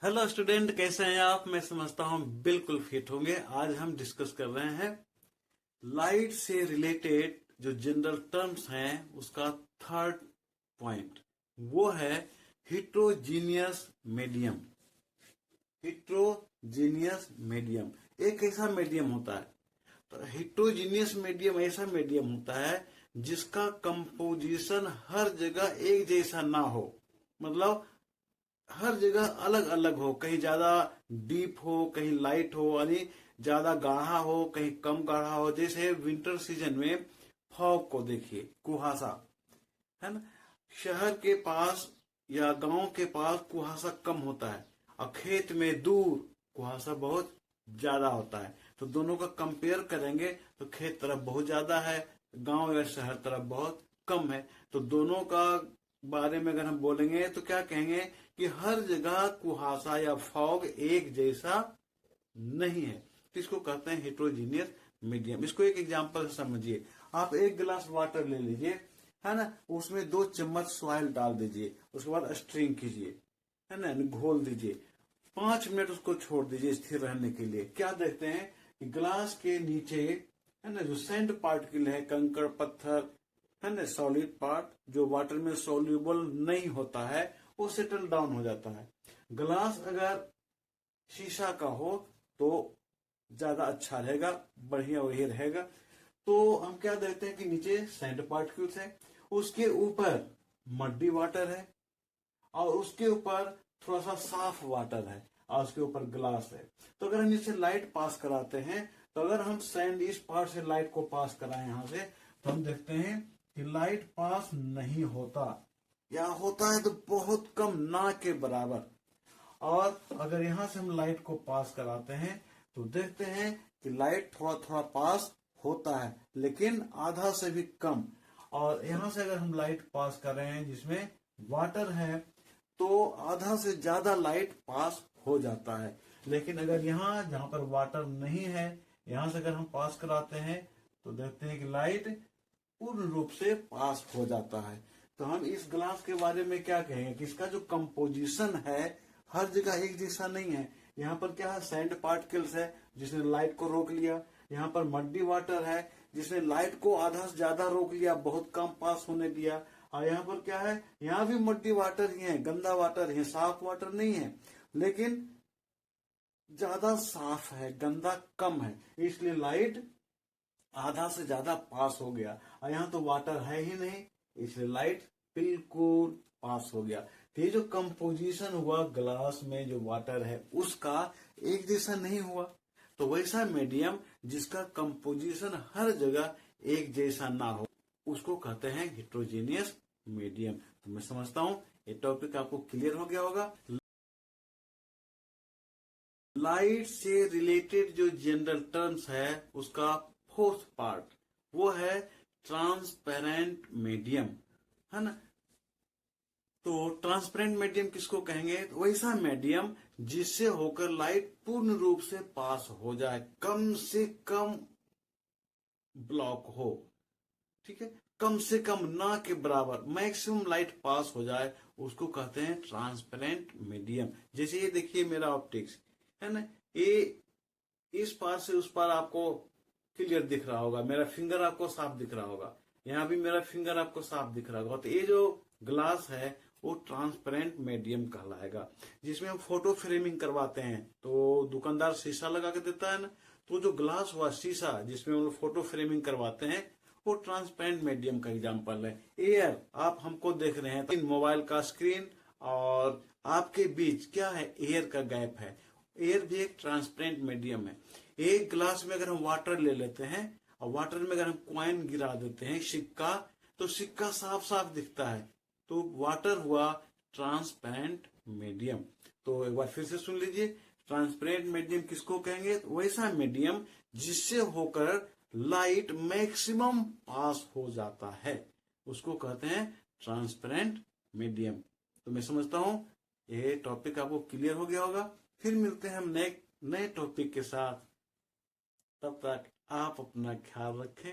Hello student, कैसे हैं आप? मैं समझता हूं बिल्कुल फिट होंगे। आज हम डिस्कस कर रहे हैं लाइट से रिलेटेड जो जनरल टर्म्स हैं उसका थर्ड पॉइंट। वो है हिट्रोजीनियस मीडियम। हिट्रोजीनियस मीडियम एक ऐसा मीडियम होता है। तो हिट्रोजीनियस मीडियम ऐसा मीडियम होता है जिसका कंपोजिशन हर जगह एक जैसा ना हो। मतलब हर जगह अलग अलग हो, कहीं ज्यादा डीप हो, कहीं लाइट हो, यानी ज्यादा गाढ़ा हो, कहीं कम गाढ़ा हो। जैसे विंटर सीजन में फॉग को देखिए, कुहासा, है ना। शहर के पास या गांव के पास कुहासा कम होता है और खेत में दूर कुहासा बहुत ज्यादा होता है। तो दोनों का कंपेयर करेंगे तो खेत तरफ बहुत ज्यादा है, गांव या शहर तरफ बहुत कम है। तो दोनों का बारे में अगर हम बोलेंगे तो क्या कहेंगे कि हर जगह कुहासा या फॉग एक जैसा नहीं है। तो इसको कहते हैं हेट्रोजीनियस मीडियम। इसको एक एग्जांपल से समझिए। आप एक गिलास वाटर ले लीजिए, है ना, उसमें 2 चम्मच सॉइल डाल दीजिए, उसके बाद स्ट्रिंग कीजिए, है ना, घोल दीजिए, 5 मिनट उसको छोड़ दीजिए स्थिर रहने के लिए। क्या देखते हैं कि गिलास के नीचे, है ना, जो सैंड पार्टिकल है, कंकड़ पत्थर, है ना, सॉलिड पार्ट जो वाटर में सोल्यूबल नहीं होता है, वो सेटल डाउन हो जाता है। ग्लास अगर शीशा का हो तो ज्यादा अच्छा रहेगा, बढ़िया वही रहेगा। तो हम क्या देखते हैं कि नीचे सैंड पार्टिकल्स है, उसके ऊपर मड्डी वाटर है, और उसके ऊपर थोड़ा सा साफ वाटर है, और उसके ऊपर ग्लास है। तो अगर हम इससे लाइट पास कराते हैं, तो अगर हम सैंड इस पार्ट से लाइट को पास कराएं यहां से, तो हम देखते हैं कि लाइट पास नहीं होता, या होता है तो बहुत कम, ना के बराबर। और अगर यहां से हम लाइट को पास कराते हैं तो देखते हैं कि लाइट थोड़ा थोड़ा पास होता है, लेकिन आधा से भी कम। और यहां से अगर हम लाइट पास कर रहे हैं जिसमें वाटर है, तो आधा से ज्यादा लाइट पास हो जाता है। लेकिन अगर यहाँ जहां पर वाटर नहीं है, यहां से अगर हम पास कराते हैं, तो देखते हैं कि लाइट पूर्ण रूप से पास हो जाता है। तो हम इस ग्लास के बारे में क्या कहेंगे कि इसका जो कंपोजिशन है हर जगह एक जैसा नहीं है। यहाँ पर क्या है, सैंड पार्टिकल्स है जिसने लाइट को रोक लिया। यहाँ पर मड्डी वाटर है जिसने लाइट को आधा से ज्यादा रोक लिया, बहुत कम पास होने दिया। और यहाँ पर क्या है, यहाँ भी मड्डी वाटर ही है, गंदा वाटर है, साफ वाटर नहीं है, लेकिन ज्यादा साफ है, गंदा कम है, इसलिए लाइट आधा से ज्यादा पास हो गया। और यहाँ तो वाटर है ही नहीं, इसलिए लाइट बिल्कुल पास हो गया। तो ये जो कंपोजिशन हुआ ग्लास में जो वाटर है उसका एक जैसा नहीं हुआ। तो वैसा मीडियम जिसका कंपोजिशन हर जगह एक जैसा ना हो, उसको कहते हैं हिट्रोजीनियस मीडियम। तो मैं समझता हूं ये टॉपिक आपको क्लियर हो गया होगा। लाइट से रिलेटेड जो जनरल टर्म्स है उसका फोर्थ पार्ट वो है ट्रांसपेरेंट मीडियम, है ना। तो ट्रांसपेरेंट मीडियम किसको कहेंगे? तो वैसा मीडियम जिससे होकर लाइट पूर्ण रूप से पास हो जाए, कम से कम ब्लॉक हो, ठीक है, कम से कम, ना के बराबर, मैक्सिमम लाइट पास हो जाए, उसको कहते हैं ट्रांसपेरेंट मीडियम। जैसे ये देखिए मेरा ऑप्टिक्स, है ना, ये इस पार से उस पार आपको क्लियर दिख रहा होगा, मेरा फिंगर आपको साफ दिख रहा होगा, यहाँ भी मेरा फिंगर आपको साफ दिख रहा होगा। तो ये जो ग्लास है वो ट्रांसपेरेंट मीडियम कहलाएगा। जिसमें हम फोटो फ्रेमिंग करवाते हैं तो दुकानदार शीशा लगा के देता है ना, तो जो ग्लास हुआ शीशा जिसमें हम लोग फोटो फ्रेमिंग करवाते हैं वो ट्रांसपेरेंट मीडियम का एग्जाम्पल है। एयर, आप हमको देख रहे हैं, मोबाइल का स्क्रीन और आपके बीच क्या है, एयर का गैप है। एयर भी एक ट्रांसपेरेंट मीडियम है। एक ग्लास में अगर हम वाटर ले लेते हैं और वाटर में अगर हम कॉइन गिरा देते हैं, सिक्का, तो सिक्का साफ साफ दिखता है। तो वाटर हुआ ट्रांसपेरेंट मीडियम। तो एक बार फिर से सुन लीजिए, ट्रांसपेरेंट मीडियम किसको कहेंगे? तो वैसा मीडियम जिससे होकर लाइट मैक्सिमम पास हो जाता है, उसको कहते हैं ट्रांसपेरेंट मीडियम। तो मैं समझता हूं ये टॉपिक आपको क्लियर हो गया होगा। फिर मिलते हैं हम नए टॉपिक के साथ। तब तक आप अपना ख्याल रखें।